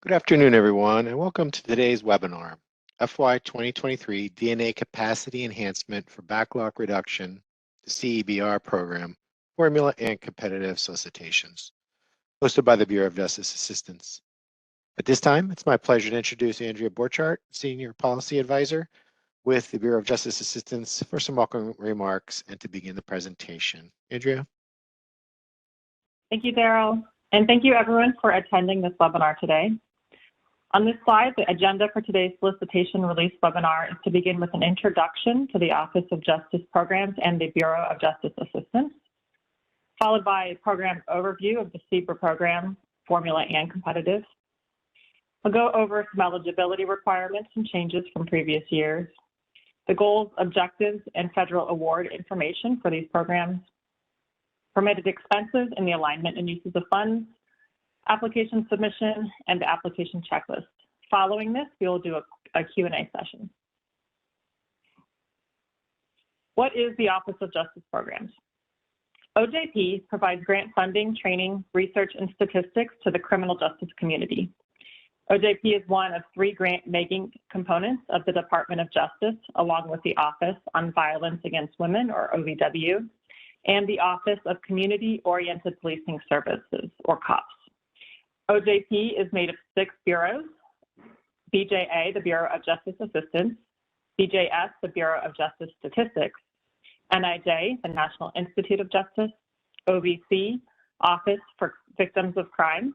Good afternoon, everyone, and welcome to today's webinar, FY 2023 DNA Capacity Enhancement for Backlog Reduction, the CEBR program, Formula and Competitive Solicitations, hosted by the Bureau of Justice Assistance. At this time, it's my pleasure to introduce Andrea Borchardt, Senior Policy Advisor with the Bureau of Justice Assistance, for some welcome remarks and to begin the presentation. Andrea? Thank you, Daryl, and thank you everyone for attending this webinar today. On this slide, the agenda for today's solicitation release webinar is to begin with an introduction to the Office of Justice Programs and the Bureau of Justice Assistance, followed by a program overview of the CEBR program, Formula and Competitive. We'll go over some eligibility requirements and changes from previous years, the goals, objectives, and federal award information for these programs, permitted expenses and the alignment and uses of funds, application submission, and the application checklist. Following this, we will do a Q&A session. What is the Office of Justice Programs? OJP provides grant funding, training, research, and statistics to the criminal justice community. OJP is one of 3 grant-making components of the Department of Justice, along with the Office on Violence Against Women, or OVW, and the Office of Community-Oriented Policing Services, or COPS. OJP is made of 6 bureaus: BJA, the Bureau of Justice Assistance; BJS, the Bureau of Justice Statistics; NIJ, the National Institute of Justice; OVC, Office for Victims of Crime;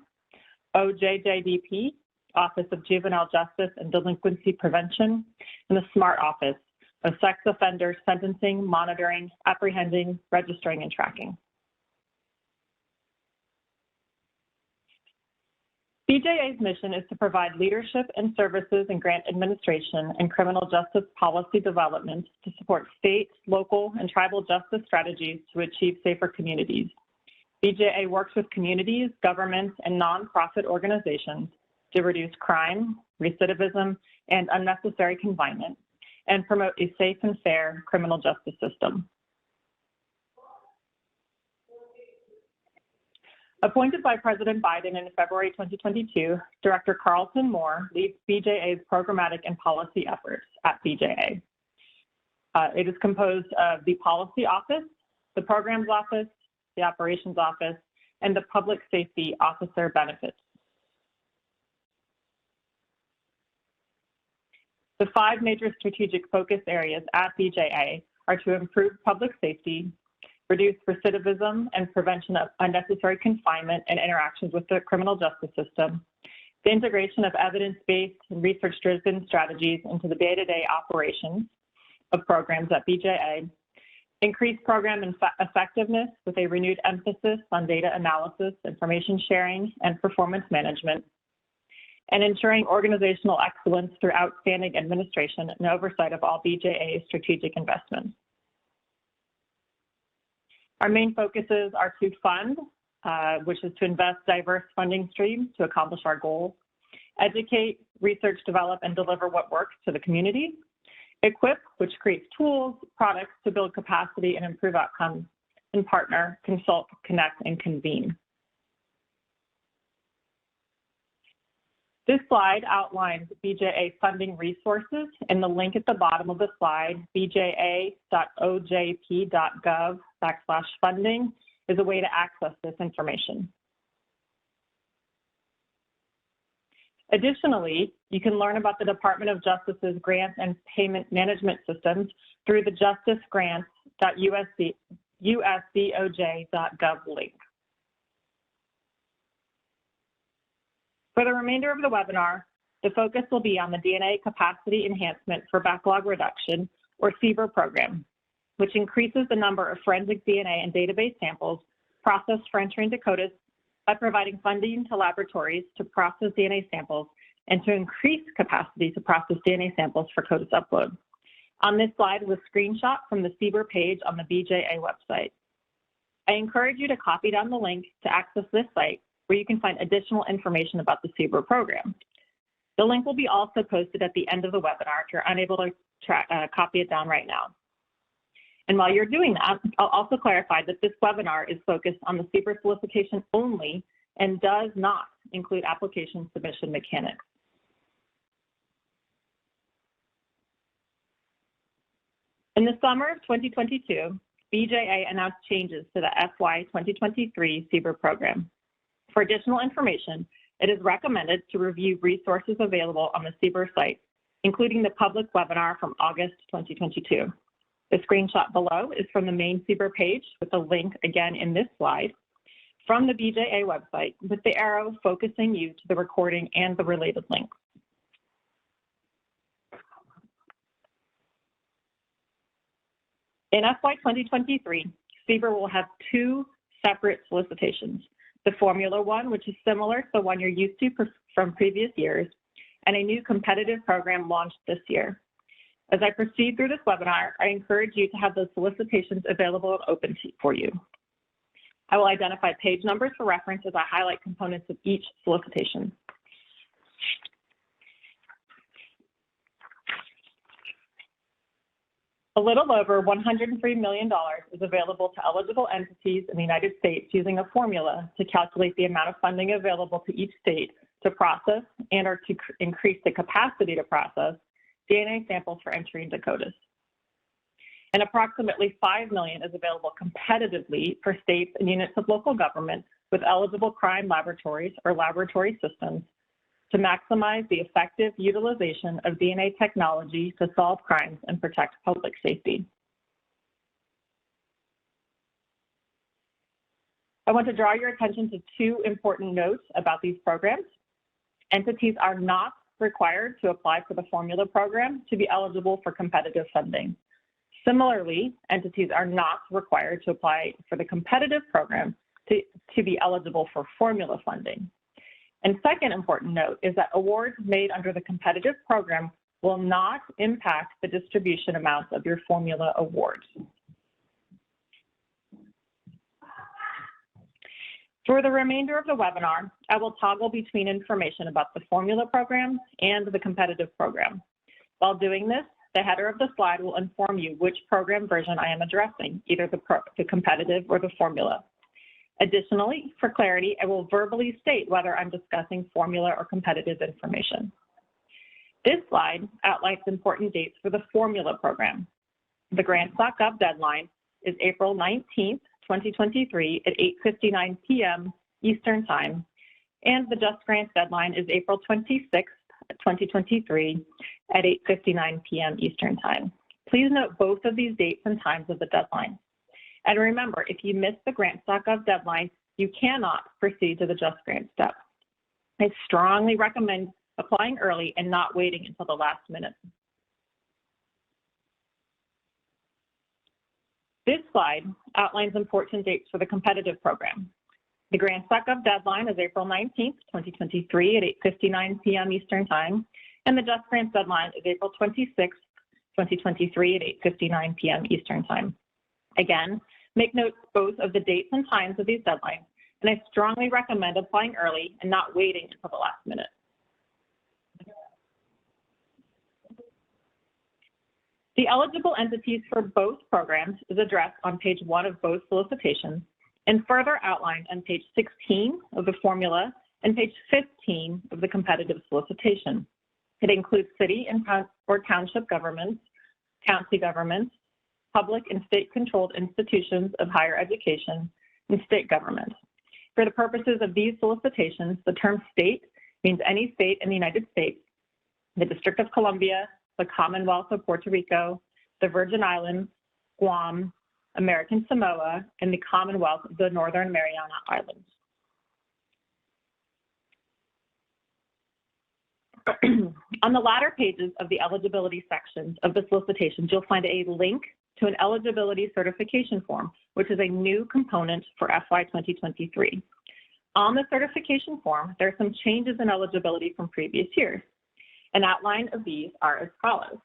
OJJDP, Office of Juvenile Justice and Delinquency Prevention; and the SMART Office of Sex Offender Sentencing, Monitoring, Apprehending, Registering, and Tracking. BJA's mission is to provide leadership and services in grant administration and criminal justice policy development to support state, local, and tribal justice strategies to achieve safer communities. BJA works with communities, governments, and nonprofit organizations to reduce crime, recidivism, and unnecessary confinement, and promote a safe and fair criminal justice system. Appointed by President Biden in February 2022, Director Carlton Moore leads BJA's programmatic and policy efforts at BJA. It is composed of the Policy Office, the Programs Office, the Operations Office, and the Public Safety Officer Benefits. The 5 major strategic focus areas at BJA are to improve public safety, reduce recidivism and prevention of unnecessary confinement and interactions with the criminal justice system, the integration of evidence-based and research-driven strategies into the day-to-day operations of programs at BJA, increase program effectiveness with a renewed emphasis on data analysis, information sharing, and performance management, and ensuring organizational excellence through outstanding administration and oversight of all BJA strategic investments. Our main focuses are to fund, which is to invest diverse funding streams to accomplish our goals; educate, research, develop, and deliver what works to the community; equip, which creates tools, products to build capacity and improve outcomes; and partner, consult, connect, and convene. This slide outlines BJA funding resources, and the link at the bottom of the slide, bja.ojp.gov/funding, is a way to access this information. Additionally, you can learn about the Department of Justice's grants and payment management systems through the justicgrants.usdoj.gov link. For the remainder of the webinar, the focus will be on the DNA Capacity Enhancement for Backlog Reduction, or CEBR program, which increases the number of forensic DNA and database samples processed for entry into CODIS by providing funding to laboratories to process DNA samples and to increase capacity to process DNA samples for CODIS upload. On this slide is a screenshot from the CEBR page on the BJA website. I encourage you to copy down the link to access this site, where you can find additional information about the CEBR program. The link will be also posted at the end of the webinar if you're unable to copy it down right now. And while you're doing that, I'll also clarify that this webinar is focused on the CEBR solicitation only and does not include application submission mechanics. In the summer of 2022, BJA announced changes to the FY 2023 CEBR program. For additional information, it is recommended to review resources available on the CEBR site, including the public webinar from August 2022. The screenshot below is from the main CEBR page with a link again in this slide from the BJA website with the arrow focusing you to the recording and the related link. In FY 2023, CEBR will have two separate solicitations, the formula one, which is similar to the one you're used to from previous years, and a new competitive program launched this year. As I proceed through this webinar, I encourage you to have those solicitations available and open for you. I will identify page numbers for reference as I highlight components of each solicitation. A little over $103 million is available to eligible entities in the United States using a formula to calculate the amount of funding available to each state to process and or to increase the capacity to process DNA samples for entry into CODIS. And approximately $5 million is available competitively for states and units of local government with eligible crime laboratories or laboratory systems to maximize the effective utilization of DNA technology to solve crimes and protect public safety. I want to draw your attention to two important notes about these programs. Entities are not required to apply for the formula program to be eligible for competitive funding. Similarly, entities are not required to apply for the competitive program to be eligible for formula funding. And second important note is that awards made under the competitive program will not impact the distribution amounts of your formula awards. For the remainder of the webinar, I will toggle between information about the formula program and the competitive program. While doing this, the header of the slide will inform you which program version I am addressing, either the competitive or the formula. Additionally, for clarity, I will verbally state whether I'm discussing formula or competitive information. This slide outlines important dates for the formula program. The grants.gov deadline is April 19th, 2023 at 8:59 p.m. Eastern Time, and the Just Grants deadline is April 26th, 2023 at 8:59 p.m. Eastern Time. Please note both of these dates and times of the deadline. And remember, if you miss the grants.gov deadline, you cannot proceed to the Just Grants step. I strongly recommend applying early and not waiting until the last minute. This slide outlines important dates for the competitive program. The grants.gov deadline is April 19th, 2023 at 8:59 p.m. Eastern Time, and the Just Grants deadline is April 26th, 2023 at 8:59 p.m. Eastern Time. Again, make notes both of the dates and times of these deadlines, and I strongly recommend applying early and not waiting until the last minute. The eligible entities for both programs is addressed on page 1 of both solicitations and further outlined on page 16 of the formula and page 15 of the competitive solicitation. It includes city and or township governments, county governments, public and state-controlled institutions of higher education, and state government. For the purposes of these solicitations, the term state means any state in the United States, the District of Columbia, the Commonwealth of Puerto Rico, the Virgin Islands, Guam, American Samoa, and the Commonwealth of the Northern Mariana Islands. On the latter pages of the eligibility sections of the solicitations, you'll find a link to an eligibility certification form, which is a new component for FY 2023. On the certification form, there are some changes in eligibility from previous years. An outline of these are as follows.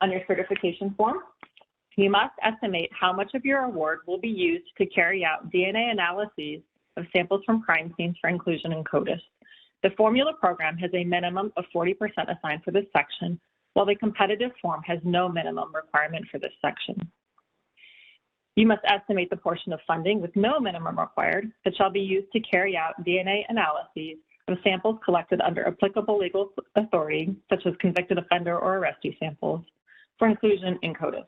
On your certification form, you must estimate how much of your award will be used to carry out DNA analyses of samples from crime scenes for inclusion in CODIS. The formula program has a minimum of 40% assigned for this section, while the competitive form has no minimum requirement for this section. You must estimate the portion of funding with no minimum required that shall be used to carry out DNA analyses of samples collected under applicable legal authority, such as convicted offender or arrestee samples, for inclusion in CODIS.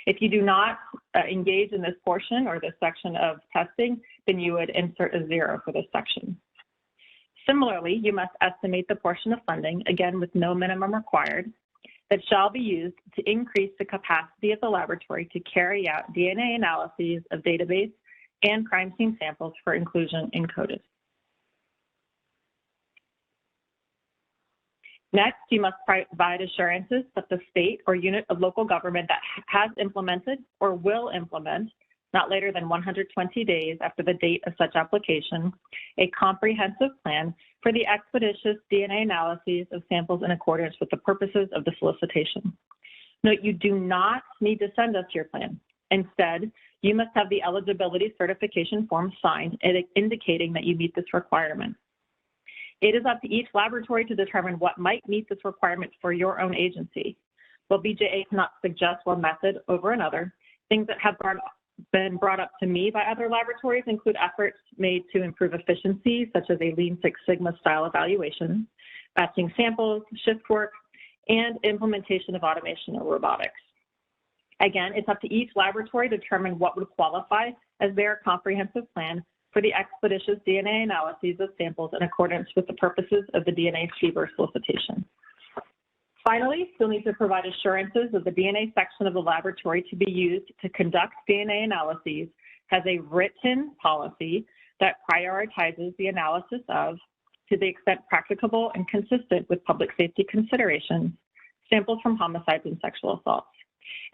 If you do not engage in this portion or this section of testing, then you would insert a 0 for this section. Similarly, you must estimate the portion of funding, again with no minimum required, that shall be used to increase the capacity of the laboratory to carry out DNA analyses of database and crime scene samples for inclusion in CODIS. Next, you must provide assurances that the state or unit of local government that has implemented or will implement, not later than 120 days after the date of such application, a comprehensive plan for the expeditious DNA analyses of samples in accordance with the purposes of the solicitation. Note, you do not need to send us your plan. Instead, you must have the eligibility certification form signed indicating that you meet this requirement. It is up to each laboratory to determine what might meet this requirement for your own agency. While BJA cannot suggest one method over another, things that have been brought up to me by other laboratories include efforts made to improve efficiency, such as a Lean Six Sigma style evaluation, batching samples, shift work, and implementation of automation or robotics. Again, it's up to each laboratory to determine what would qualify as their comprehensive plan for the expeditious DNA analyses of samples in accordance with the purposes of the DNA CEBR solicitation. Finally, you'll need to provide assurances of the DNA section of the laboratory to be used to conduct DNA analyses has a written policy that prioritizes the analysis of, to the extent practicable and consistent with public safety considerations, samples from homicides and sexual assaults.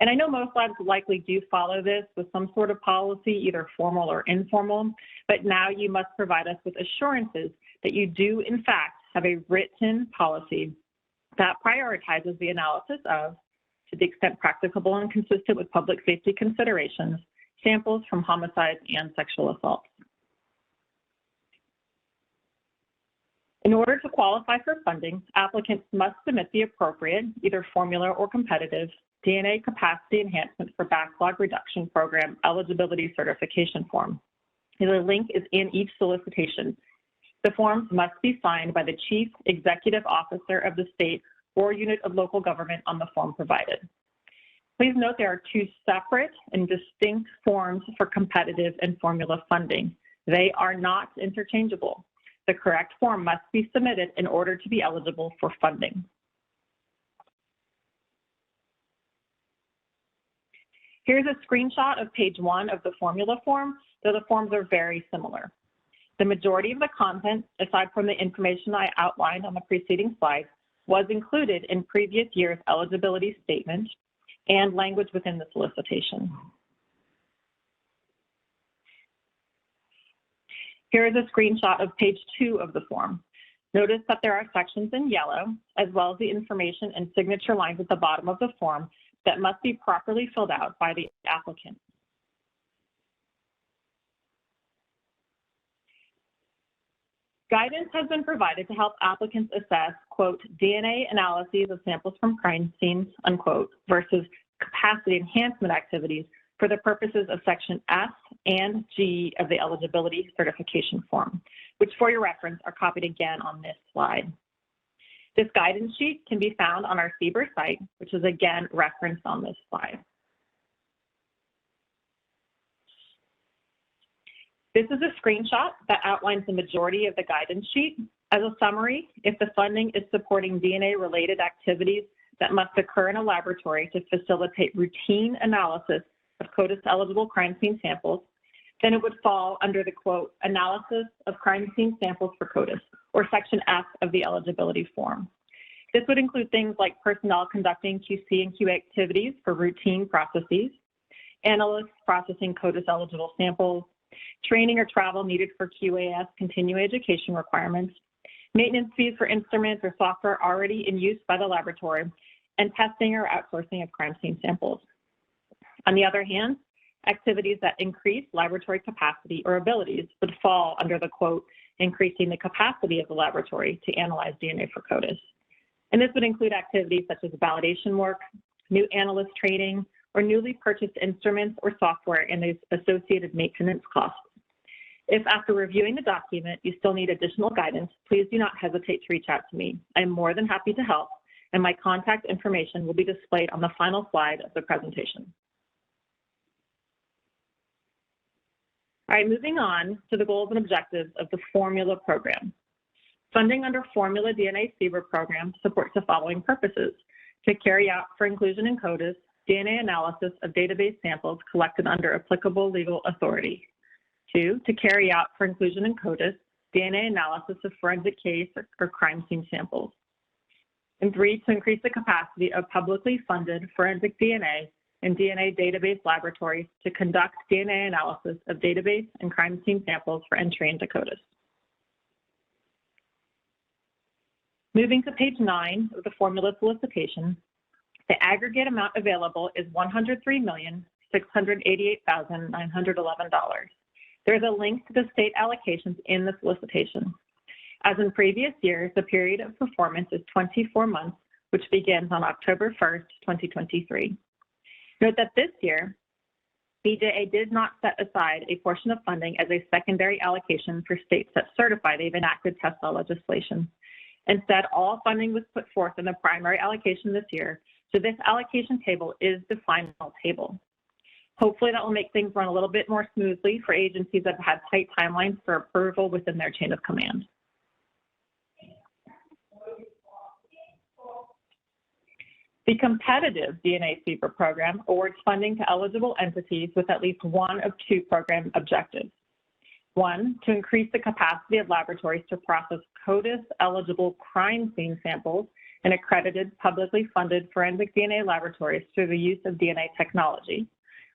And I know most labs likely do follow this with some sort of policy, either formal or informal, but now you must provide us with assurances that you do, in fact, have a written policy that prioritizes the analysis of, to the extent practicable and consistent with public safety considerations, samples from homicides and sexual assaults. In order to qualify for funding, applicants must submit the appropriate, either formula or competitive, DNA Capacity Enhancement for Backlog Reduction Program Eligibility Certification Form. The link is in each solicitation. The forms must be signed by the Chief Executive Officer of the state or unit of local government on the form provided. Please note there are two separate and distinct forms for competitive and formula funding. They are not interchangeable. The correct form must be submitted in order to be eligible for funding. Here's a screenshot of page 1 of the formula form, though the forms are very similar. The majority of the content, aside from the information I outlined on the preceding slide, was included in previous year's eligibility statement and language within the solicitation. Here is a screenshot of page 2 of the form. Notice that there are sections in yellow, as well as the information and signature lines at the bottom of the form that must be properly filled out by the applicant. Guidance has been provided to help applicants assess, quote, DNA analyses of samples from crime scenes, unquote, versus capacity enhancement activities for the purposes of section F and G of the eligibility certification form, which for your reference are copied again on this slide. This guidance sheet can be found on our CEBR site, which is again referenced on this slide. This is a screenshot that outlines the majority of the guidance sheet. As a summary, if the funding is supporting DNA-related activities that must occur in a laboratory to facilitate routine analysis of CODIS-eligible crime scene samples, then it would fall under the, quote, analysis of crime scene samples for CODIS, or section F of the eligibility form. This would include things like personnel conducting QC and QA activities for routine processes, analysts processing CODIS-eligible samples, training or travel needed for QAS continuing education requirements, maintenance fees for instruments or software already in use by the laboratory, and testing or outsourcing of crime scene samples. On the other hand, activities that increase laboratory capacity or abilities would fall under the, quote, increasing the capacity of the laboratory to analyze DNA for CODIS. And this would include activities such as validation work, new analyst training, or newly purchased instruments or software and the associated maintenance costs. If after reviewing the document you still need additional guidance, please do not hesitate to reach out to me. I am more than happy to help, and my contact information will be displayed on the final slide of the presentation. All right, moving on to the goals and objectives of the Formula program. Funding under Formula DNA CEBR program supports the following purposes: to carry out for inclusion in CODIS, DNA analysis of database samples collected under applicable legal authority. 2, to carry out for inclusion in CODIS, DNA analysis of forensic case or crime scene samples. And 3, to increase the capacity of publicly funded forensic DNA and DNA database laboratories to conduct DNA analysis of database and crime scene samples for entry into CODIS. Moving to page 9 of the formula solicitation, the aggregate amount available is $103,688,911. There's a link to the state allocations in the solicitation. As in previous years, the period of performance is 24 months, which begins on October 1st, 2023. Note that this year, BJA did not set aside a portion of funding as a secondary allocation for states that certify they've enacted test law legislation. Instead, all funding was put forth in the primary allocation this year, so this allocation table is the final table. Hopefully that will make things run a little bit more smoothly for agencies that have had tight timelines for approval within their chain of command. The competitive DNA CEBR program awards funding to eligible entities with at least one of 2 program objectives. 1, to increase the capacity of laboratories to process CODIS-eligible crime scene samples in accredited, publicly funded forensic DNA laboratories through the use of DNA technology.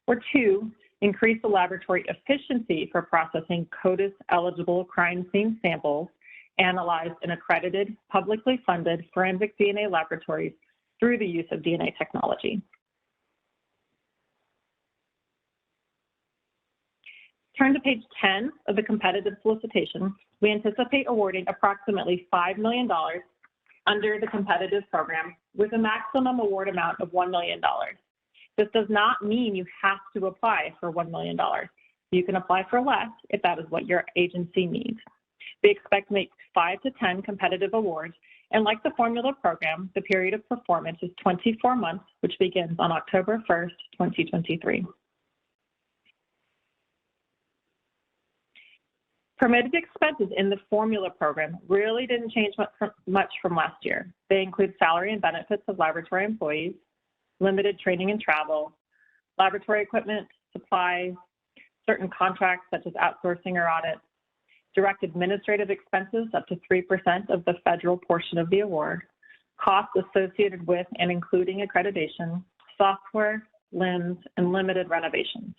Or 2, increase the laboratory efficiency for processing CODIS-eligible crime scene samples analyzed in accredited, publicly funded forensic DNA laboratories through the use of DNA technology. Turn to page 10 of the competitive solicitation. We anticipate awarding approximately $5 million under the competitive program with a maximum award amount of $1 million. This does not mean you have to apply for $1 million. You can apply for less if that is what your agency needs. We expect to make 5 to 10 competitive awards, and like the formula program, the period of performance is 24 months, which begins on October 1st, 2023. Permitted expenses in the formula program really didn't change much from last year. They include salary and benefits of laboratory employees, limited training and travel, laboratory equipment, supplies, certain contracts such as outsourcing or audit, direct administrative expenses up to 3% of the federal portion of the award, costs associated with and including accreditation, software, LIMS, and limited renovations.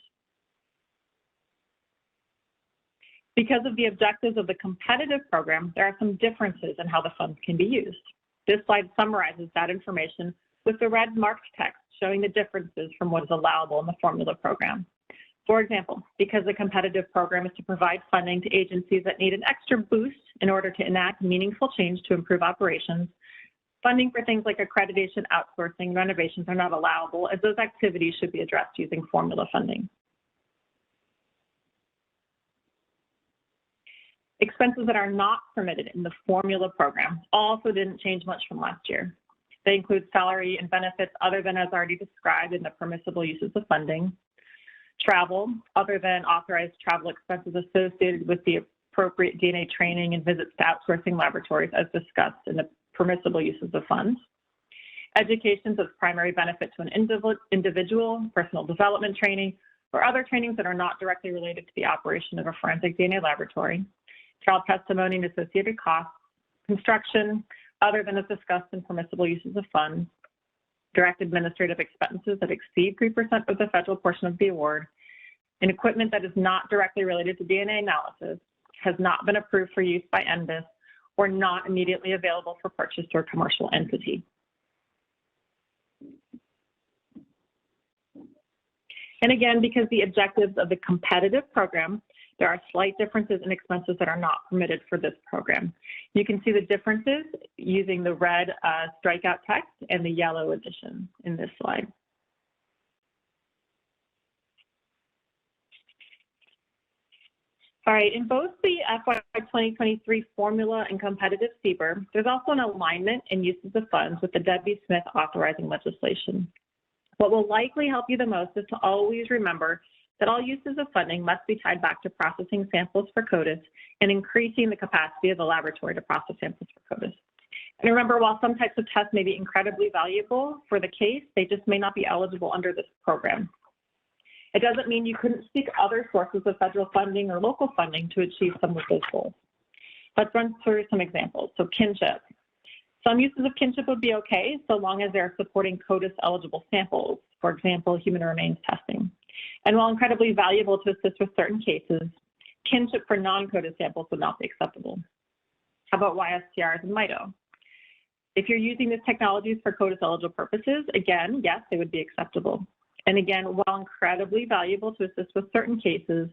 Because of the objectives of the competitive program, there are some differences in how the funds can be used. This slide summarizes that information with the red marked text showing the differences from what is allowable in the formula program. For example, because the competitive program is to provide funding to agencies that need an extra boost in order to enact meaningful change to improve operations, funding for things like accreditation, outsourcing, renovations are not allowable, as those activities should be addressed using formula funding. Expenses that are not permitted in the formula program also didn't change much from last year. They include salary and benefits other than as already described in the permissible uses of funding, travel other than authorized travel expenses associated with the appropriate DNA training and visits to outsourcing laboratories as discussed in the permissible uses of funds, educations of primary benefit to an individual, personal development training, or other trainings that are not directly related to the operation of a forensic DNA laboratory, trial testimony and associated costs, construction, other than as discussed in permissible uses of funds, direct administrative expenses that exceed 3% of the federal portion of the award, and equipment that is not directly related to DNA analysis, has not been approved for use by NBIS, or not immediately available for purchase to a commercial entity. And again, because the objectives of the competitive program, there are slight differences in expenses that are not permitted for this program. You can see the differences using the red strikeout text and the yellow addition in this slide. All right, in both the FY 2023 formula and competitive CEBR, there's also an alignment in uses of funds with the Debbie Smith authorizing legislation. What will likely help you the most is to always remember that all uses of funding must be tied back to processing samples for CODIS and increasing the capacity of the laboratory to process samples for CODIS. And remember, while some types of tests may be incredibly valuable for the case, they just may not be eligible under this program. It doesn't mean you couldn't seek other sources of federal funding or local funding to achieve some of those goals. Let's run through some examples. So kinship. Some uses of kinship would be okay so long as they're supporting CODIS eligible samples, for example, human remains testing. And while incredibly valuable to assist with certain cases, kinship for non-CODIS samples would not be acceptable. How about YSTRs and MITO? If you're using these technologies for CODIS eligible purposes, again, yes, they would be acceptable. And again, while incredibly valuable to assist with certain cases,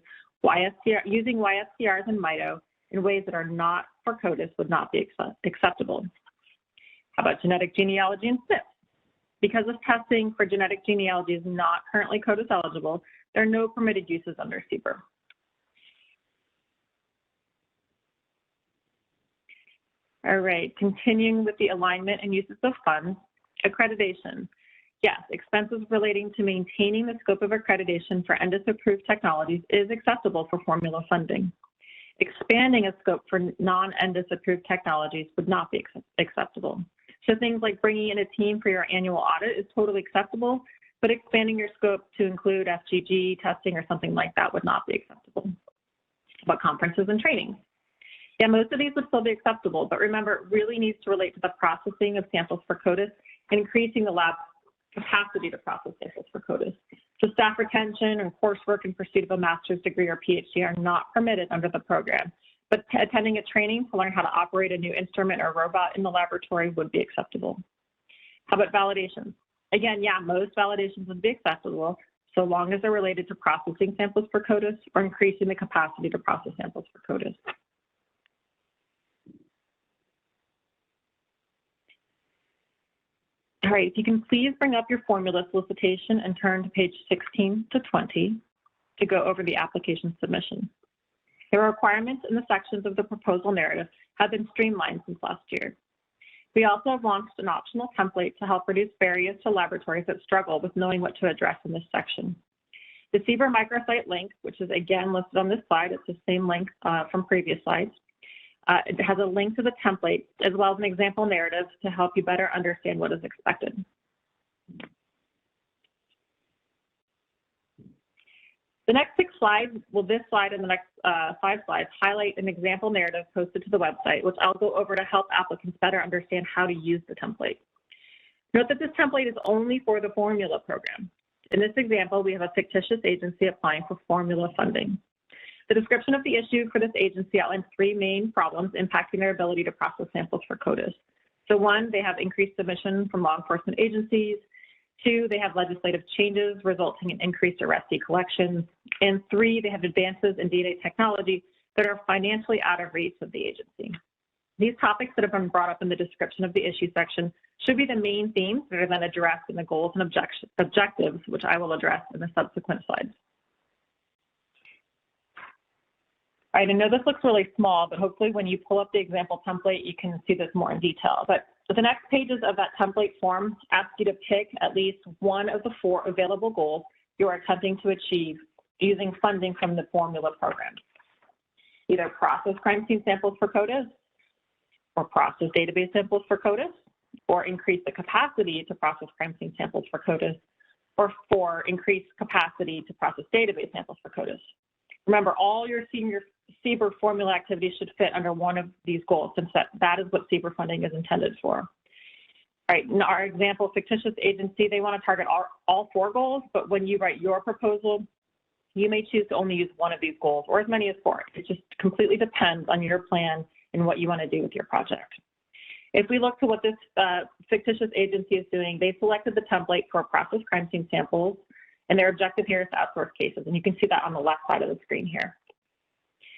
using YSTRs and MITO in ways that are not for CODIS would not be acceptable. How about genetic genealogy and SNPs? Because this testing for genetic genealogy is not currently CODIS eligible, there are no permitted uses under CEBR. All right, continuing with the alignment and uses of funds, accreditation. Yes, expenses relating to maintaining the scope of accreditation for NDIS-approved technologies is acceptable for formula funding. Expanding a scope for non-NDIS-approved technologies would not be acceptable. So things like bringing in a team for your annual audit is totally acceptable, but expanding your scope to include FGG testing or something like that would not be acceptable. About conferences and trainings. Yeah, most of these would still be acceptable, but remember, it really needs to relate to the processing of samples for CODIS and increasing the lab capacity to process samples for CODIS. So staff retention and coursework in pursuit of a master's degree or PhD are not permitted under the program, but attending a training to learn how to operate a new instrument or robot in the laboratory would be acceptable. How about validations? Again, yeah, most validations would be acceptable so long as they're related to processing samples for CODIS or increasing the capacity to process samples for CODIS. All right, if you can please bring up your formula solicitation and turn to page 16 to 20 to go over the application submission. The requirements in the sections of the proposal narrative have been streamlined since last year. We also have launched an optional template to help reduce barriers to laboratories that struggle with knowing what to address in this section. The CEBR microsite link, which is again listed on this slide, it's the same link from previous slides. It has a link to the template as well as an example narrative to help you better understand what is expected. The next 6 slides, well, this slide and the next 5 slides highlight an example narrative posted to the website, which I'll go over to help applicants better understand how to use the template. Note that this template is only for the formula program. In this example, we have a fictitious agency applying for formula funding. The description of the issue for this agency outlines 3 main problems impacting their ability to process samples for CODIS. So 1, they have increased submission from law enforcement agencies. 2, they have legislative changes resulting in increased arrestee collections. And 3, they have advances in DNA technology that are financially out of reach of the agency. These topics that have been brought up in the description of the issue section should be the main themes that are then addressed in the goals and objectives, which I will address in the subsequent slides. All right, I know this looks really small, but hopefully when you pull up the example template, you can see this more in detail. But the next pages of that template form ask you to pick at least one of the 4 available goals you are attempting to achieve using funding from the formula program. Either process crime scene samples for CODIS, or process database samples for CODIS, or increase the capacity to process crime scene samples for CODIS, or 4, increase capacity to process database samples for CODIS. Remember, all your senior CEBR formula activities should fit under one of these goals, since that is what CEBR funding is intended for. All right, in our example, fictitious agency, they want to target all 4 goals, but when you write your proposal, you may choose to only use one of these goals or as many as 4. It just completely depends on your plan and what you want to do with your project. If we look to what this fictitious agency is doing, they selected the template for process crime scene samples, and their objective here is to outsource cases, and you can see that on the left side of the screen here.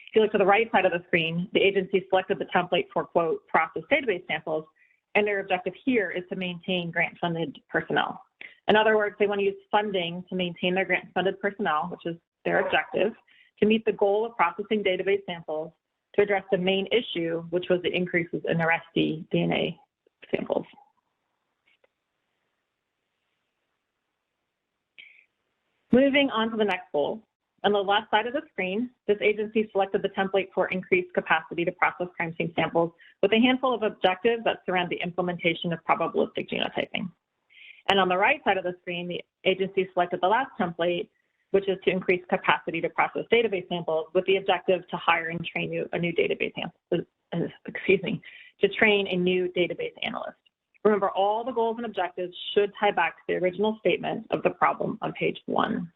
If you look to the right side of the screen, the agency selected the template for, quote, process database samples, and their objective here is to maintain grant-funded personnel. In other words, they want to use funding to maintain their grant-funded personnel, which is their objective, to meet the goal of processing database samples to address the main issue, which was the increases in arrestee DNA samples. Moving on to the next goal. On the left side of the screen, this agency selected the template for increased capacity to process crime scene samples with a handful of objectives that surround the implementation of probabilistic genotyping. And on the right side of the screen, the agency selected the last template, which is to increase capacity to process database samples with the objective to hire and train a new database analyst. Remember, all the goals and objectives should tie back to the original statement of the problem on page 1.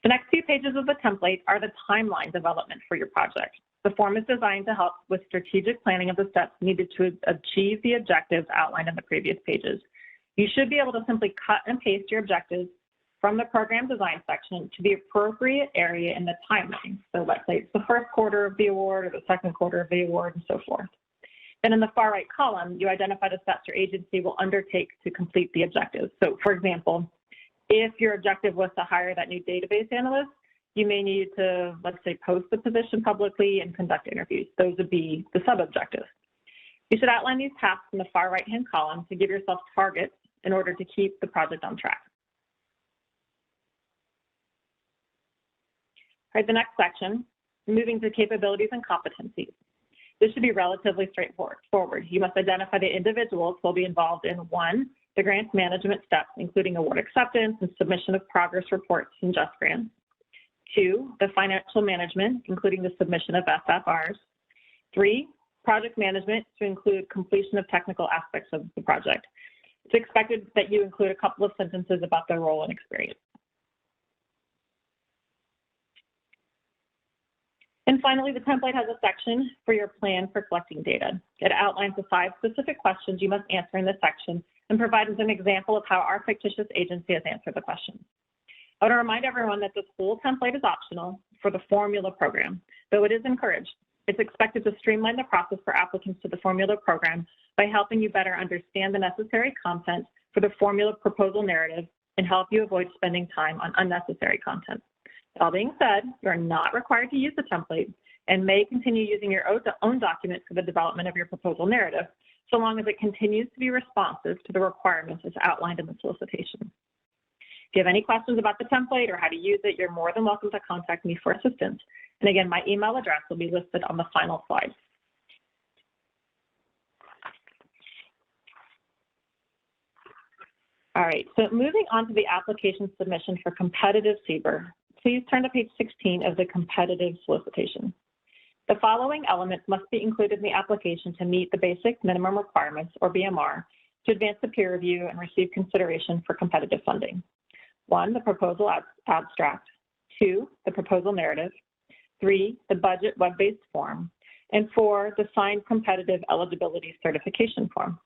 The next few pages of the template are the timeline development for your project. The form is designed to help with strategic planning of the steps needed to achieve the objectives outlined in the previous pages. You should be able to simply cut and paste your objectives from the program design section to the appropriate area in the timeline. So let's say it's the first quarter of the award or the second quarter of the award and so forth. Then in the far right column, you identify the steps your agency will undertake to complete the objectives. So for example, if your objective was to hire that new database analyst, you may need to, let's say, post the position publicly and conduct interviews. Those would be the sub-objectives. You should outline these tasks in the far right-hand column to give yourself targets in order to keep the project on track. All right, the next section, moving to capabilities and competencies. This should be relatively straightforward. You must identify the individuals who will be involved in 1, the grants management steps, including award acceptance and submission of progress reports and just grants. 2, the financial management, including the submission of SFRs. 3, project management to include completion of technical aspects of the project. It's expected that you include a couple of sentences about their role and experience. And finally, the template has a section for your plan for collecting data. It outlines the 5 specific questions you must answer in this section and provides an example of how our fictitious agency has answered the questions. I want to remind everyone that this whole template is optional for the formula program, though it is encouraged. It's expected to streamline the process for applicants to the formula program by helping you better understand the necessary content for the formula proposal narrative and help you avoid spending time on unnecessary content. All being said, you are not required to use the template and may continue using your own document for the development of your proposal narrative, so long as it continues to be responsive to the requirements as outlined in the solicitation. If you have any questions about the template or how to use it, you're more than welcome to contact me for assistance. And again, my email address will be listed on the final slide. All right, so moving on to the application submission for competitive CEBR, please turn to page 16 of the competitive solicitation. The following elements must be included in the application to meet the basic minimum requirements, or BMR, to advance the peer review and receive consideration for competitive funding. 1, the proposal abstract. 2, the proposal narrative. 3, the budget web-based form. And 4, the signed competitive eligibility certification form.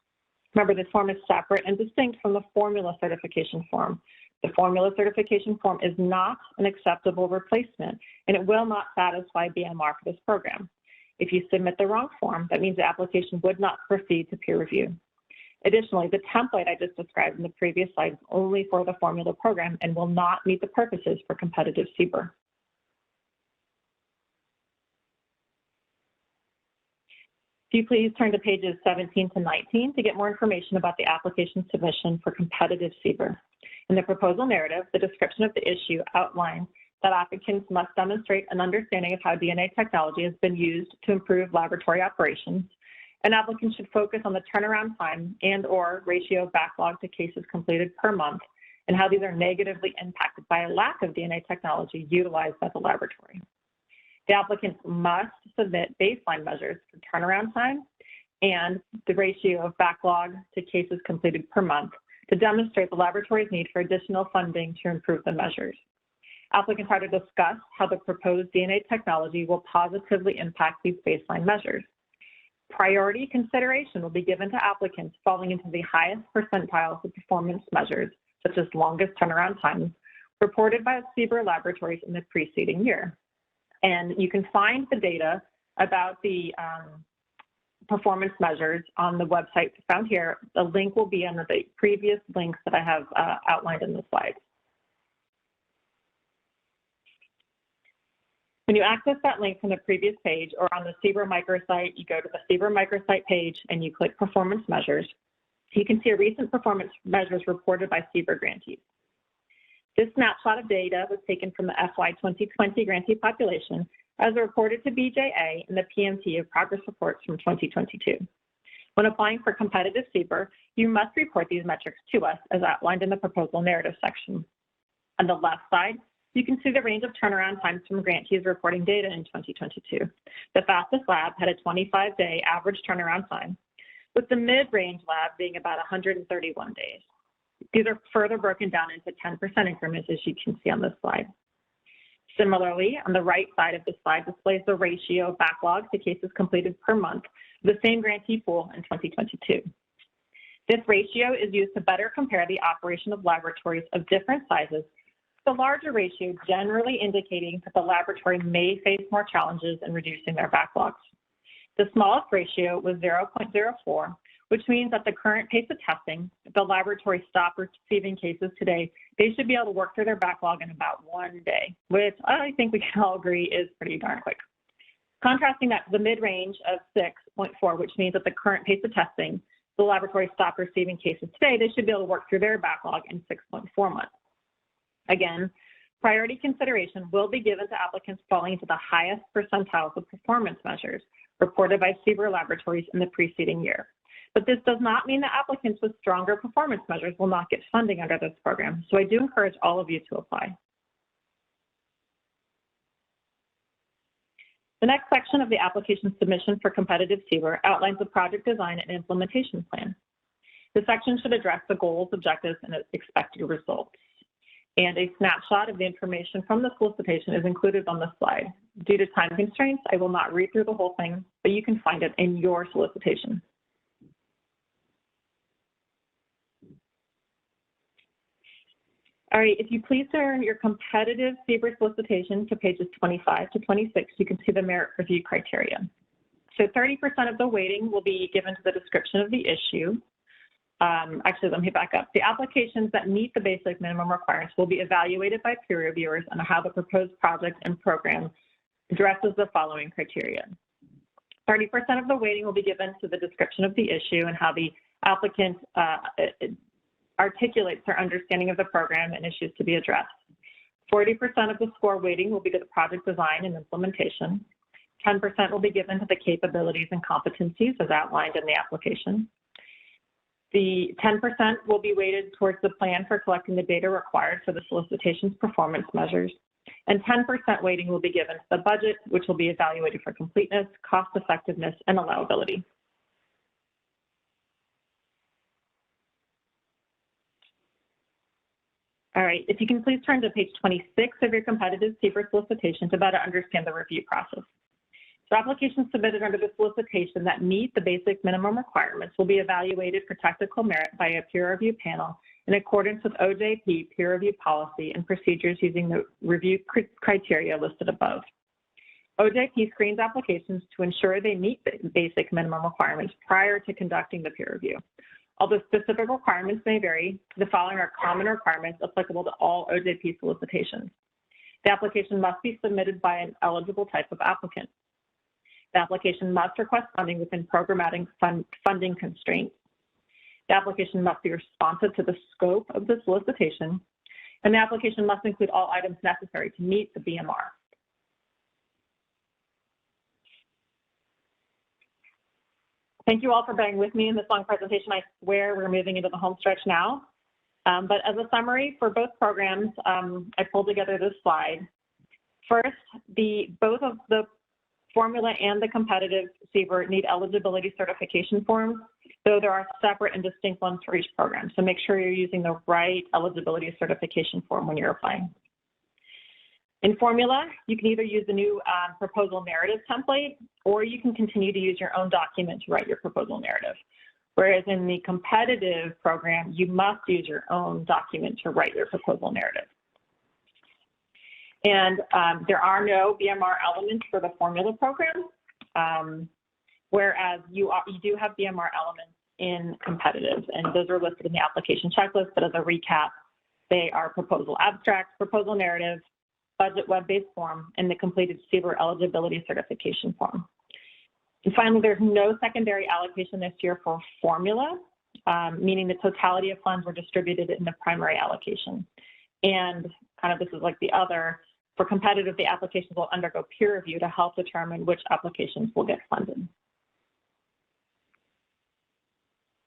Remember, this form is separate and distinct from the formula certification form. The formula certification form is not an acceptable replacement, and it will not satisfy BMR for this program. If you submit the wrong form, that means the application would not proceed to peer review. Additionally, the template I just described in the previous slide is only for the formula program and will not meet the purposes for competitive CEBR. If you please turn to pages 17 to 19 to get more information about the application submission for competitive CEBR. In the proposal narrative, the description of the issue outlines that applicants must demonstrate an understanding of how DNA technology has been used to improve laboratory operations. An applicant should focus on the turnaround time and/or ratio of backlog to cases completed per month and how these are negatively impacted by a lack of DNA technology utilized by the laboratory. The applicants must submit baseline measures for turnaround time and the ratio of backlog to cases completed per month to demonstrate the laboratory's need for additional funding to improve the measures. Applicants are to discuss how the proposed DNA technology will positively impact these baseline measures. Priority consideration will be given to applicants falling into the highest percentiles of performance measures, such as longest turnaround times, reported by CEBR laboratories in the preceding year. And you can find the data about the performance measures on the website found here. The link will be under the previous links that I have outlined in the slides. When you access that link from the previous page or on the CEBR microsite, you go to the CEBR microsite page and you click Performance Measures. You can see a recent performance measures reported by CEBR grantees. This snapshot of data was taken from the FY 2020 grantee population as reported to BJA in the PMT of progress reports from 2022. When applying for competitive CEBR, you must report these metrics to us as outlined in the proposal narrative section. On the left side, you can see the range of turnaround times from grantees reporting data in 2022. The fastest lab had a 25-day average turnaround time, with the mid-range lab being about 131 days. These are further broken down into 10% increments, as you can see on this slide. Similarly, on the right side of the slide displays the ratio of backlog to cases completed per month, the same grantee pool in 2022. This ratio is used to better compare the operation of laboratories of different sizes, the larger ratio generally indicating that the laboratory may face more challenges in reducing their backlogs. The smallest ratio was 0.04, which means at the current pace of testing, if the laboratory stopped receiving cases today, they should be able to work through their backlog in about 1 day, which I think we can all agree is pretty darn quick. Contrasting that to the mid-range of 6.4, which means at the current pace of testing, the laboratory stopped receiving cases today, they should be able to work through their backlog in 6.4 months. Again, priority consideration will be given to applicants falling into the highest percentiles of performance measures reported by CEBR laboratories in the preceding year. But this does not mean that applicants with stronger performance measures will not get funding under this program, so I do encourage all of you to apply. The next section of the application submission for competitive CEBR outlines the project design and implementation plan. The section should address the goals, objectives, and expected results. And a snapshot of the information from the solicitation is included on this slide. Due to time constraints, I will not read through the whole thing, but you can find it in your solicitation. All right, if you please turn your competitive CEBR solicitation to pages 25 to 26, you can see the merit review criteria. So 30% of the weighting will be given to the description of the issue. Actually, let me back up. The applications that meet the basic minimum requirements will be evaluated by peer reviewers on how the proposed project and program addresses the following criteria. 30% of the weighting will be given to the description of the issue and how the applicant articulates their understanding of the program and issues to be addressed. 40% of the score weighting will be to the project design and implementation. 10% will be given to the capabilities and competencies as outlined in the application. The 10% will be weighted towards the plan for collecting the data required for the solicitation's performance measures, and 10% weighting will be given to the budget, which will be evaluated for completeness, cost effectiveness, and allowability. All right, if you can please turn to page 26 of your competitive CEBR solicitation to better understand the review process. So applications submitted under the solicitation that meet the basic minimum requirements will be evaluated for technical merit by a peer review panel in accordance with OJP peer review policy and procedures using the review criteria listed above. OJP screens applications to ensure they meet the basic minimum requirements prior to conducting the peer review. Although specific requirements may vary, the following are common requirements applicable to all OJP solicitations. The application must be submitted by an eligible type of applicant. The application must request funding within programmatic funding constraints. The application must be responsive to the scope of the solicitation, and the application must include all items necessary to meet the BMR. Thank you all for bearing with me in this long presentation. I swear we're moving into the home stretch now. But as a summary for both programs, I pulled together this slide. First, both of the formula and the competitive CEBR need eligibility certification forms, though there are separate and distinct ones for each program. So make sure you're using the right eligibility certification form when you're applying. In formula, you can either use the new proposal narrative template, or you can continue to use your own document to write your proposal narrative. Whereas in the competitive program, you must use your own document to write your proposal narrative. And there are no BMR elements for the formula program, whereas you do have BMR elements in competitive, and those are listed in the application checklist, but as a recap, they are proposal abstract, proposal narrative, budget web-based form, and the completed CEBR eligibility certification form. And finally, there's no secondary allocation this year for formula, meaning the totality of funds were distributed in the primary allocation. And kind of this is like the other, for competitive, the applications will undergo peer review to help determine which applications will get funded.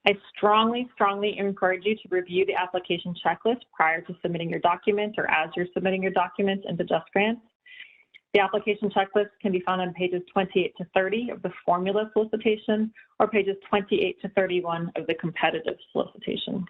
I strongly encourage you to review the application checklist prior to submitting your documents or as you're submitting your documents into JustGrants. The application checklist can be found on pages 28 to 30 of the formula solicitation or pages 28 to 31 of the competitive solicitation.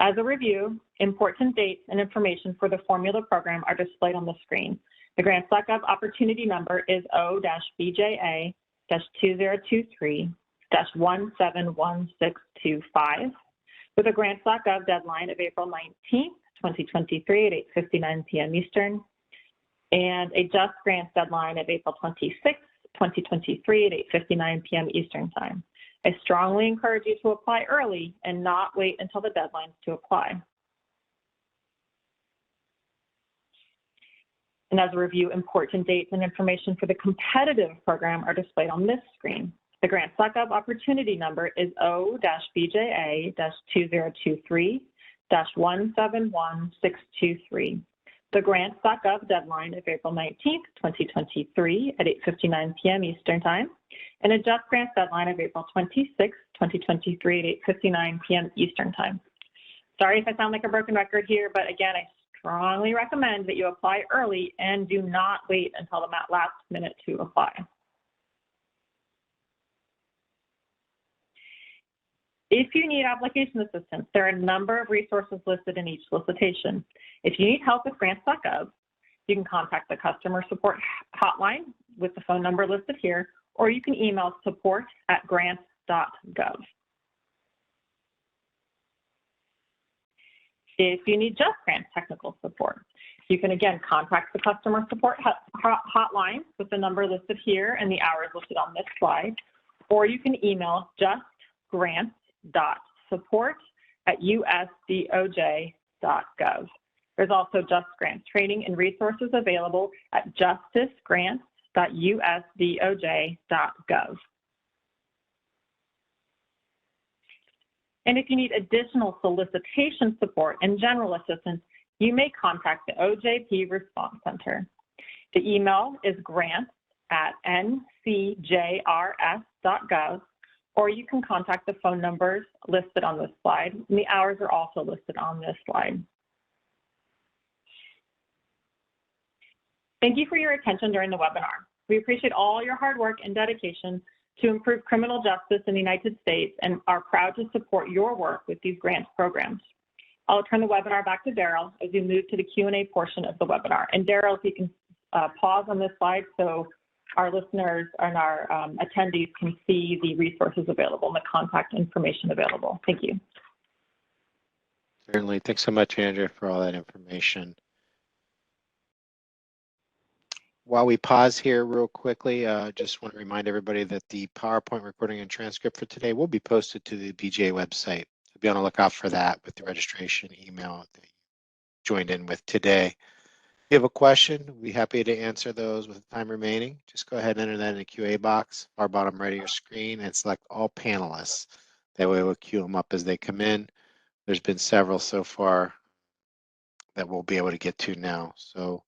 As a review, important dates and information for the formula program are displayed on the screen. The grants.gov opportunity number is O-BJA-2023-171625 with a grants.gov deadline of April 19th, 2023 at 8:59 p.m. Eastern and a Just Grants deadline of April 26th, 2023 at 8:59 p.m. Eastern Time. I strongly encourage you to apply early and not wait until the deadlines to apply. And as a review, important dates and information for the competitive program are displayed on this screen. The grants.gov opportunity number is O-BJA-2023-171623. The grants.gov deadline of April 19th, 2023 at 8:59 p.m. Eastern Time, and a Just Grants deadline of April 26th, 2023 at 8:59 p.m. Eastern Time. Sorry if I sound like a broken record here, but again, I strongly recommend that you apply early and do not wait until the last minute to apply. If you need application assistance, there are a number of resources listed in each solicitation. If you need help with grants.gov, you can contact the customer support hotline with the phone number listed here, or you can email support@grants.gov. If you need Just Grants technical support, you can again contact the customer support hotline with the number listed here and the hours listed on this slide, or you can email justgrants.support@usdoj.gov. There's also Just Grants training and resources available at justicegrants.usdoj.gov. And if you need additional solicitation support and general assistance, you may contact the OJP Response Center. The email is grants@ncjrs.gov, or you can contact the phone numbers listed on this slide, and the hours are also listed on this slide. Thank you for your attention during the webinar. We appreciate all your hard work and dedication to improve criminal justice in the United States and are proud to support your work with these grants programs. I'll turn the webinar back to Daryl as we move to the Q&A portion of the webinar. And Daryl, if you can pause on this slide so our listeners and our attendees can see the resources available and the contact information available. Thank you. Certainly. Thanks so much, Andrea, for all that information. While we pause here real quickly, just want to remind everybody that the PowerPoint recording and transcript for today will be posted to the BJA website. So be on the lookout for that with the registration email that you joined in with today. If you have a question, we'll be happy to answer those with the time remaining. Just go ahead and enter that in the QA box, far bottom right of your screen, and select all panelists. That way we'll queue them up as they come in. There's been several so far that we'll be able to get to now. So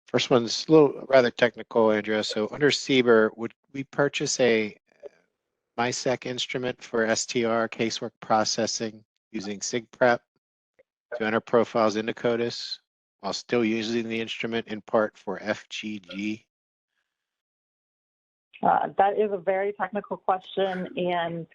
first one's a little rather technical, Andrea. So under CEBR, would we purchase a MySec instrument for STR casework processing using SIGPrep to enter profiles into CODIS while still using the instrument in part for FGG? That is a very technical question, and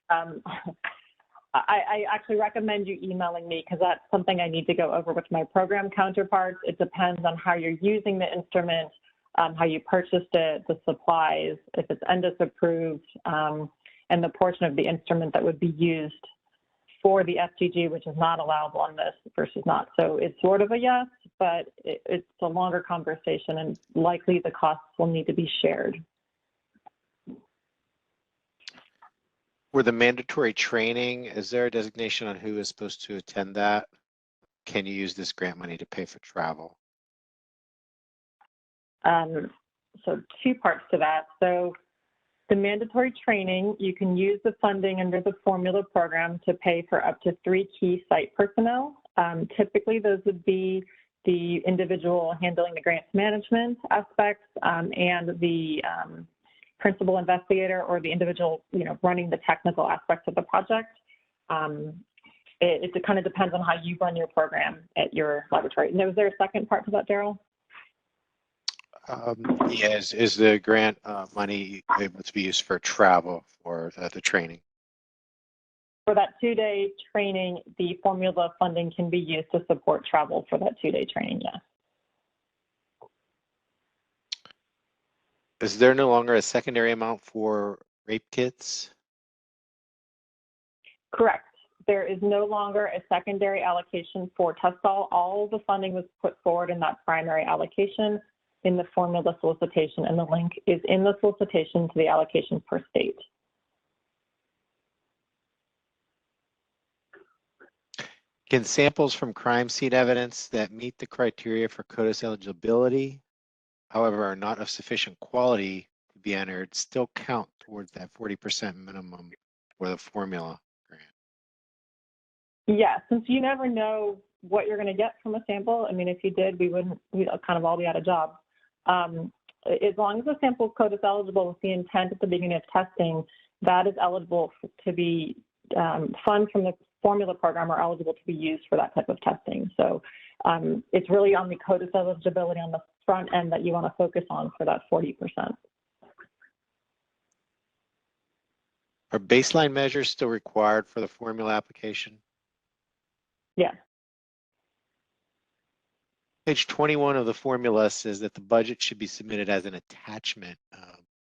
I actually recommend you emailing me because that's something I need to go over with my program counterparts. It depends on how you're using the instrument, how you purchased it, the supplies, if it's NDIS approved, and the portion of the instrument that would be used for the FGG, which is not allowable on this versus not. So it's sort of a yes, but it's a longer conversation and likely the costs will need to be shared. For the mandatory training, is there a designation on who is supposed to attend that? Can you use this grant money to pay for travel? So two parts to that. So the mandatory training, you can use the funding under the formula program to pay for up to 3 key site personnel. Typically, those would be the individual handling the grants management aspects and the principal investigator or the individual, running the technical aspects of the project. It kind of depends on how you run your program at your laboratory. Now, is there a second part to that, Daryl? Yes, is the grant money able to be used for travel for the training? For that 2-day training, the formula funding can be used to support travel for that 2-day training, yes. Is there no longer a secondary amount for rape kits? Correct. There is no longer a secondary allocation for Testall. All the funding was put forward in that primary allocation in the formula solicitation, and the link is in the solicitation to the allocation per state. Can samples from crime scene evidence that meet the criteria for CODIS eligibility, however, are not of sufficient quality to be entered, still count towards that 40% minimum for the formula grant? Yeah, since you never know what you're going to get from a sample. I mean, if you did, we'd kind of all be out of job. As long as the sample code is eligible with the intent at the beginning of testing, that is eligible to be, funds from the formula program are eligible to be used for that type of testing. So it's really on the CODIS eligibility on the front end that you want to focus on for that 40%. Are baseline measures still required for the formula application? Yeah. Page 21 of the formula says that the budget should be submitted as an attachment,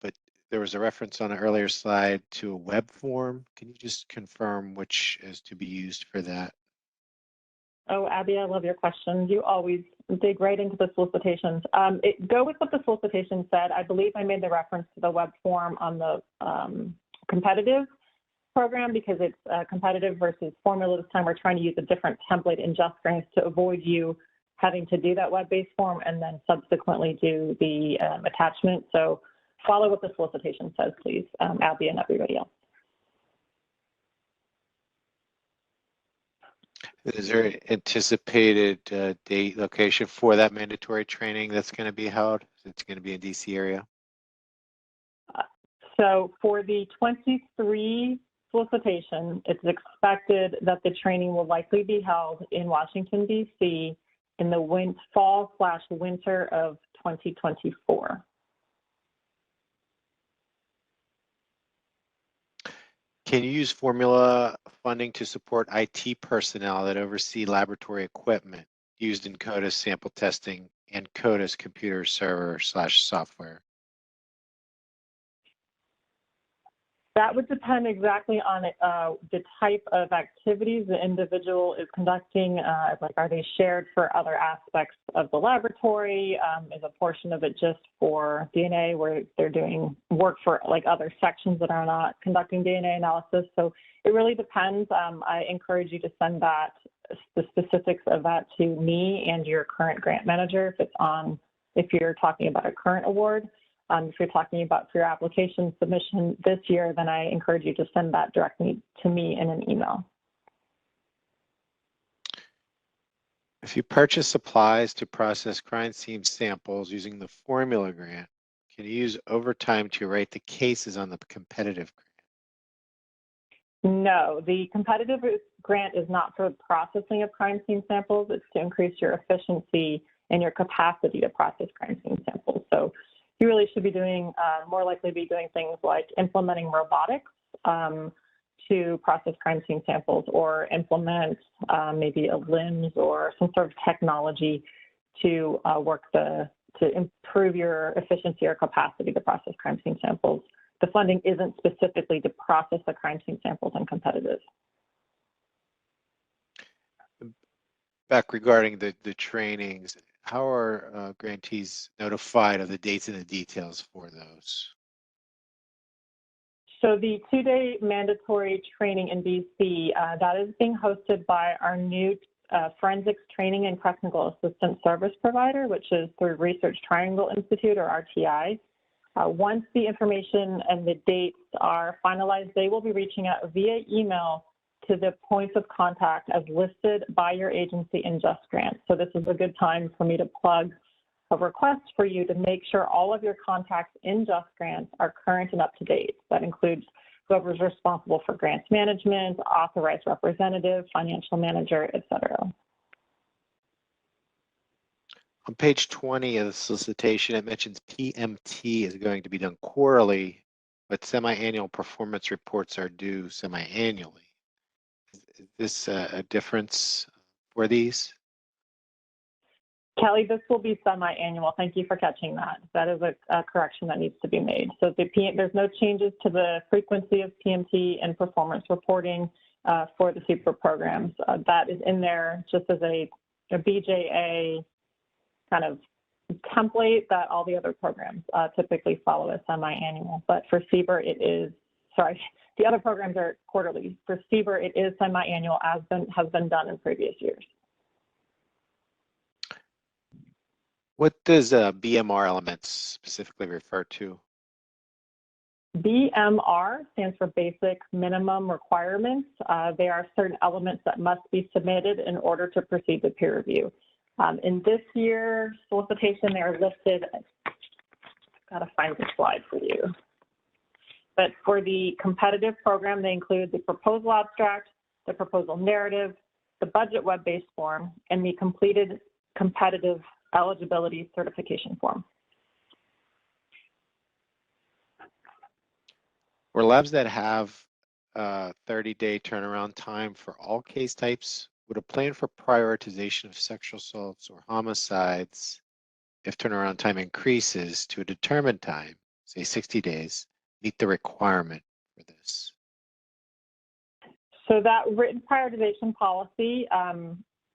but there was a reference on an earlier slide to a web form. Can you just confirm which is to be used for that? Oh, Abby, I love your questions. You always dig right into the solicitations. Go with what the solicitation said. I believe I made the reference to the web form on the competitive program because it's competitive versus formula this time. We're trying to use a different template in Just Grants to avoid you having to do that web-based form and then subsequently do the attachment. So follow what the solicitation says, please, Abby and everybody else. Is there an anticipated date, location for that mandatory training that's going to be held? It's going to be in DC area? So for the 23 solicitation, it's expected that the training will likely be held in Washington, DC in the fall/winter of 2024. Can you use formula funding to support IT personnel that oversee laboratory equipment used in CODIS sample testing and CODIS computer server/software? That would depend exactly on the type of activities the individual is conducting. Like, are they shared for other aspects of the laboratory? Is a portion of it just for DNA where they're doing work for like other sections that are not conducting DNA analysis? So it really depends. I encourage you to send the specifics of that to me and your current grant manager if you're talking about a current award. If you're talking about for your application submission this year, then I encourage you to send that directly to me in an email. If you purchase supplies to process crime scene samples using the formula grant, can you use overtime to write the cases on the competitive grant? No, the competitive grant is not for processing of crime scene samples. It's to increase your efficiency and your capacity to process crime scene samples. So you really should be doing, more likely be doing things like implementing robotics to process crime scene samples, or implement maybe a LIMS or some sort of technology to to improve your efficiency or capacity to process crime scene samples. The funding isn't specifically to process the crime scene samples and competitive. Back regarding the trainings, how are grantees notified of the dates and the details for those? So the 2-day mandatory training in BC, that is being hosted by our new Forensics Training and Technical Assistance Service Provider, which is through Research Triangle Institute, or RTI. Once the information and the dates are finalized, they will be reaching out via email to the points of contact as listed by your agency in Just Grants. So this is a good time for me to plug a request for you to make sure all of your contacts in Just Grants are current and up to date. That includes whoever's responsible for grants management, authorized representative, financial manager, etc. On page 20 of the solicitation, it mentions PMT is going to be done quarterly, but semi-annual performance reports are due semi-annually. Is this a difference for these? Kelly, this will be semi-annual. Thank you for catching that. That is a correction that needs to be made. So there's no changes to the frequency of PMT and performance reporting for the CEBR programs. That is in there just as a BJA kind of template that all the other programs typically follow as semi-annual. But for CEBR, it is, sorry, the other programs are quarterly. For CEBR, it is semi-annual as has been done in previous years. What does BMR elements specifically refer to? BMR stands for Basic Minimum Requirements. They are certain elements that must be submitted in order to proceed with peer review. In this year's solicitation, they are listed, I've got to find the slide for you. But for the competitive program, they include the proposal abstract, the proposal narrative, the budget web-based form, and the completed competitive eligibility certification form. For labs that have 30-day turnaround time for all case types, would a plan for prioritization of sexual assaults or homicides, if turnaround time increases to a determined time, say 60 days, meet the requirement for this? So that written prioritization policy,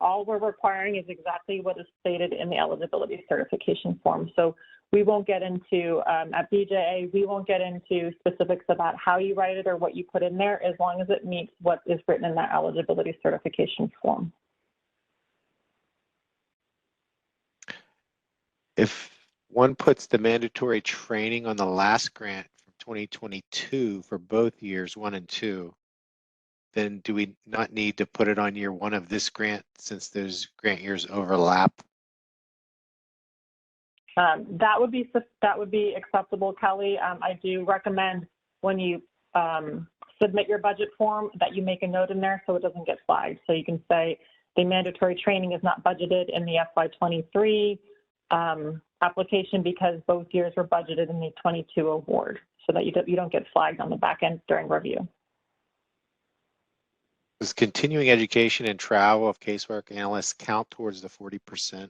all we're requiring is exactly what is stated in the eligibility certification form. So we won't get into, at BJA, we won't get into specifics about how you write it or what you put in there, as long as it meets what is written in that eligibility certification form. If one puts the mandatory training on the last grant from 2022 for both years 1 and 2, then do we not need to put it on year 1 of this grant since those grant years overlap? That would be acceptable, Kelly. I do recommend when you submit your budget form that you make a note in there so it doesn't get flagged. So you can say the mandatory training is not budgeted in the FY23 application because both years were budgeted in the 22 award, so that you don't get flagged on the back end during review. Does continuing education and travel of casework analysts count towards the 40%?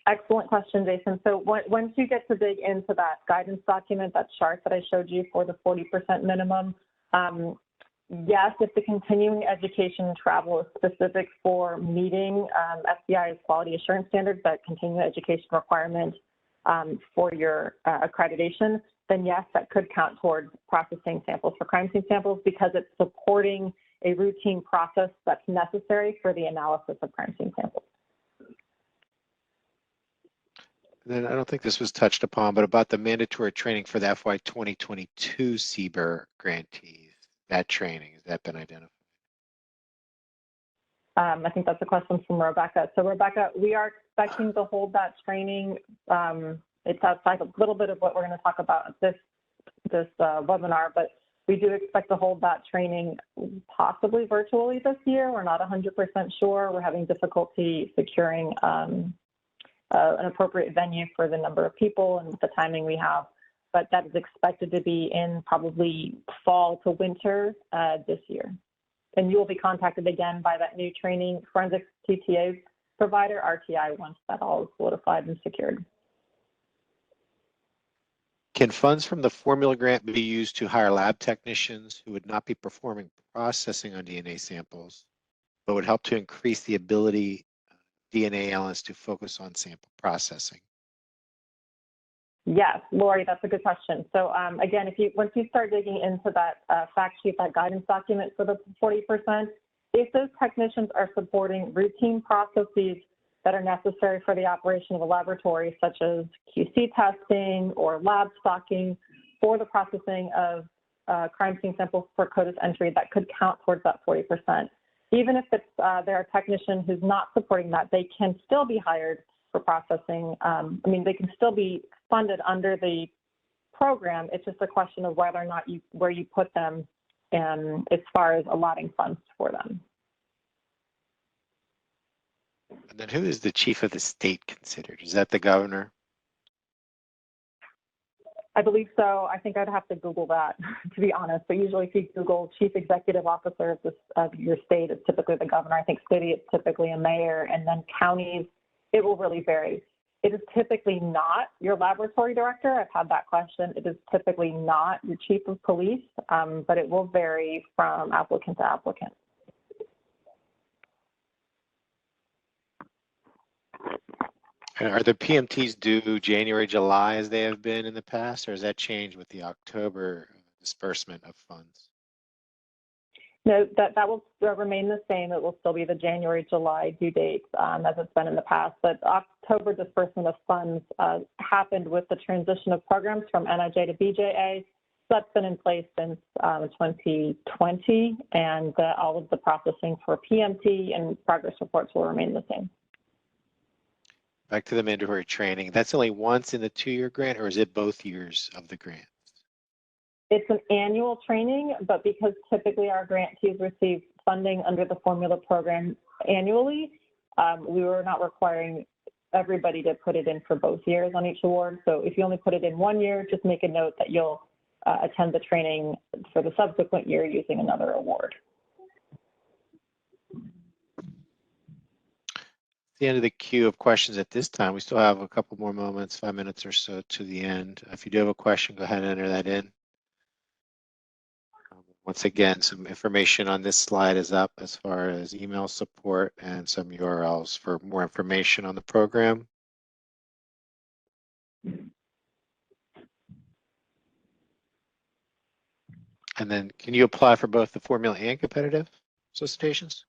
Excellent question, Jason. So once you get to dig into that guidance document, that chart that I showed you for the 40% minimum, yes, if the continuing education and travel is specific for meeting FBI's quality assurance standards, that continuing education requirement for your accreditation, then yes, that could count towards processing samples for crime scene samples because it's supporting a routine process that's necessary for the analysis of crime scene samples. Then I don't think this was touched upon, but about the mandatory training for the FY 2022 CEBR grantees, that training, has that been identified? I think that's a question from Rebecca. So Rebecca, we are expecting to hold that training. It's outside a little bit of what we're going to talk about at this webinar, but we do expect to hold that training possibly virtually this year. We're not 100% sure. We're having difficulty securing an appropriate venue for the number of people and the timing we have, but that is expected to be in probably fall to winter this year. And you will be contacted again by that new training forensics TTA provider, RTI, once that all is solidified and secured. Can funds from the formula grant be used to hire lab technicians who would not be performing processing on DNA samples, but would help to increase the ability of DNA analysts to focus on sample processing? Yes, Lori, that's a good question. So again, once you start digging into that fact sheet, that guidance document for the 40%, if those technicians are supporting routine processes that are necessary for the operation of a laboratory, such as QC testing or lab stocking for the processing of crime scene samples for CODIS entry, that could count towards that 40%. Even if it's they're a technician who's not supporting that, they can still be hired for processing. They can still be funded under the program. It's just a question of whether or not where you put them and as far as allotting funds for them. And then who is the chief of the state considered? Is that the governor? I believe so. I think I'd have to Google that, to be honest. But usually if you Google chief executive officer of your state, it's typically the governor. I think city, it's typically a mayor. And then counties, it will really vary. It is typically not your laboratory director. I've had that question. It is typically not your chief of police, but it will vary from applicant to applicant. And are the PMTs due January, July as they have been in the past, or has that changed with the October disbursement of funds? No, that will remain the same. It will still be the January, July due dates as it's been in the past. But October disbursement of funds happened with the transition of programs from NIJ to BJA. So that's been in place since 2020, and all of the processing for PMT and progress reports will remain the same. Back to the mandatory training. That's only once in the 2-year grant, or is it both years of the grant? It's an annual training, but because typically our grantees receive funding under the formula program annually, we were not requiring everybody to put it in for both years on each award. So if you only put it in 1 year, just make a note that you'll attend the training for the subsequent year using another award. The end of the queue of questions at this time. We still have a couple more moments, 5 minutes or so to the end. If you do have a question, go ahead and enter that in. Once again, some information on this slide is up as far as email support and some URLs for more information on the program. And then can you apply for both the formula and competitive solicitations?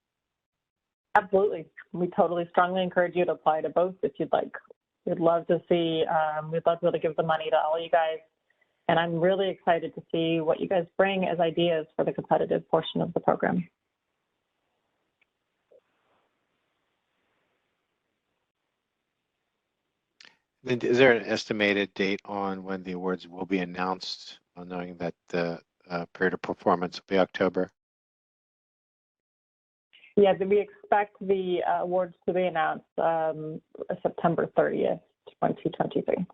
Absolutely. We totally strongly encourage you to apply to both if you'd like. We'd love to see, we'd love to be able to give the money to all you guys. And I'm really excited to see what you guys bring as ideas for the competitive portion of the program. And is there an estimated date on when the awards will be announced, knowing that the period of performance will be October? Yeah, we expect the awards to be announced September 30th, 2023.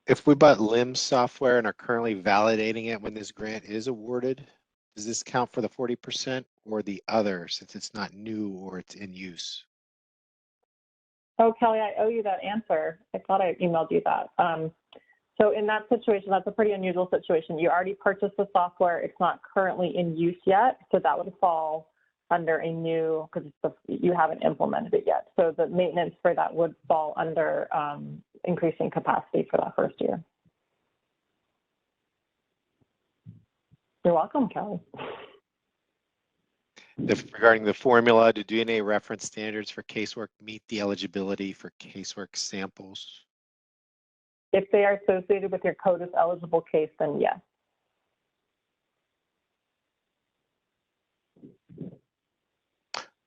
If we bought LIMS software and are currently validating it when this grant is awarded, does this count for the 40% or the other, since it's not new or it's in use? Oh, Kelly, I owe you that answer. I thought I emailed you that. So in that situation, that's a pretty unusual situation. You already purchased the software. It's not currently in use yet. So that would fall under a new, because you haven't implemented it yet. So the maintenance for that would fall under increasing capacity for that first year. You're welcome, Kelly. Regarding the formula, do DNA reference standards for casework meet the eligibility for casework samples? If they are associated with your CODIS eligible case, then yes.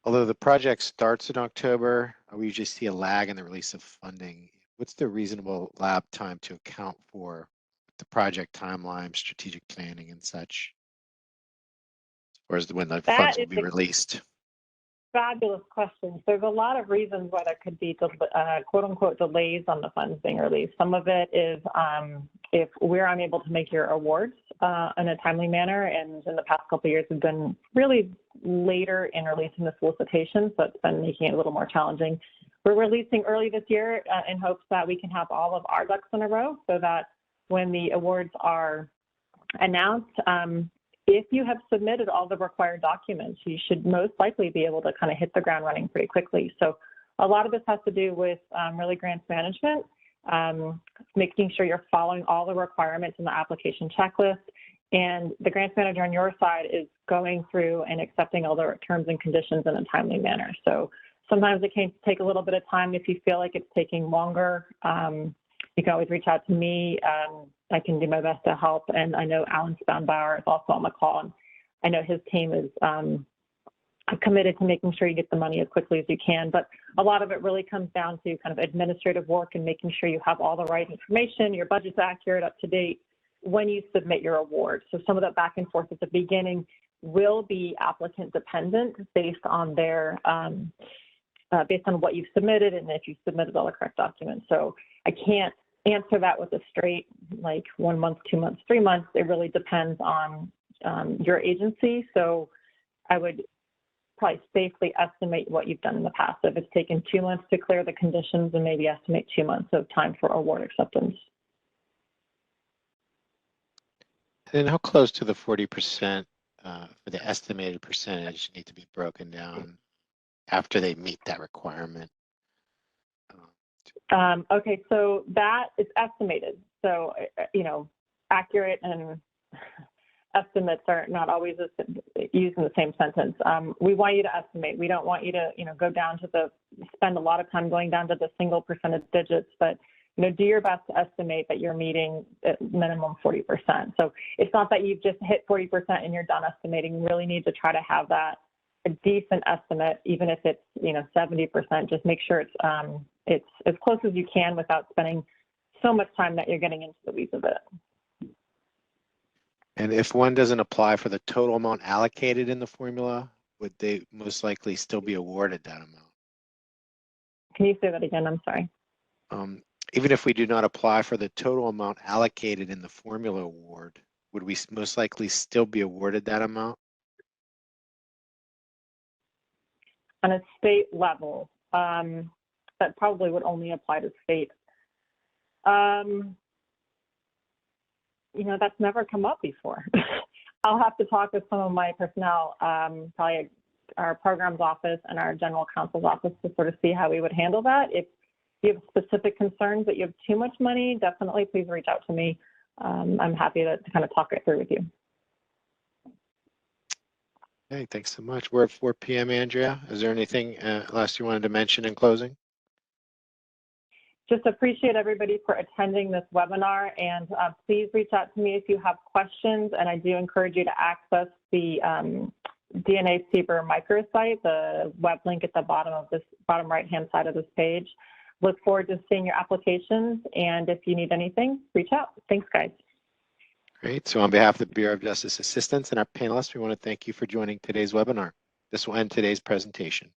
Although the project starts in October, we usually see a lag in the release of funding. What's the reasonable lab time to account for the project timeline, strategic planning, and such? Or is when the funds will be released? Fabulous question. There's a lot of reasons why there could be quote unquote delays on the funds being released. Some of it is if we're unable to make your awards in a timely manner, and in the past couple of years we've been really later in releasing the solicitations, so it's been making it a little more challenging. We're releasing early this year in hopes that we can have all of our ducks in a row, so that when the awards are announced, if you have submitted all the required documents, you should most likely be able to kind of hit the ground running pretty quickly. So a lot of this has to do with really grants management, making sure you're following all the requirements in the application checklist. And the grants manager on your side is going through and accepting all the terms and conditions in a timely manner. So sometimes it can take a little bit of time. If you feel like it's taking longer, you can always reach out to me. I can do my best to help. And I know Alan Spounbauer is also on the call. And I know his team is committed to making sure you get the money as quickly as you can. But a lot of it really comes down to kind of administrative work and making sure you have all the right information, your budget's accurate, up to date when you submit your award. So some of that back and forth at the beginning will be applicant dependent based on their based on what you've submitted and if you've submitted all the correct documents. So I can't answer that with a straight, like 1 month, 2 months, 3 months. It really depends on your agency. So I would probably safely estimate what you've done in the past. If it's taken 2 months to clear the conditions, and maybe estimate 2 months of time for award acceptance. And how close to the 40% for the estimated percentage need to be broken down after they meet that requirement? Okay, so that is estimated. So, you know, accurate and estimates are not always used in the same sentence. We want you to estimate. We don't want you to, you know, go down to spend a lot of time going down to the single percentage digits, but, you know, do your best to estimate that you're meeting at minimum 40%. So it's not that you've just hit 40% and you're done estimating. You really need to try to have that a decent estimate, even if it's, you know, 70%. Just make sure it's as close as you can without spending so much time that you're getting into the weeds of it. And if one doesn't apply for the total amount allocated in the formula, would they most likely still be awarded that amount? Can you say that again? I'm sorry. Even if we do not apply for the total amount allocated in the formula award, would we most likely still be awarded that amount? On a state level, that probably would only apply to state. You know, that's never come up before. I'll have to talk with some of my personnel, probably our programs office and our general counsel's office, to sort of see how we would handle that. If you have specific concerns that you have too much money, definitely please reach out to me. I'm happy to kind of talk it through with you. Hey, thanks so much. We're at 4 p.m., Andrea. Is there anything else you wanted to mention in closing? Just appreciate everybody for attending this webinar, and please reach out to me if you have questions. And I do encourage you to access the DNA CEBR microsite, the web link at the bottom of this bottom right-hand side of this page. Look forward to seeing your applications, and if you need anything, reach out. Thanks, guys. Great. So on behalf of the Bureau of Justice Assistance and our panelists, we want to thank you for joining today's webinar. This will end today's presentation.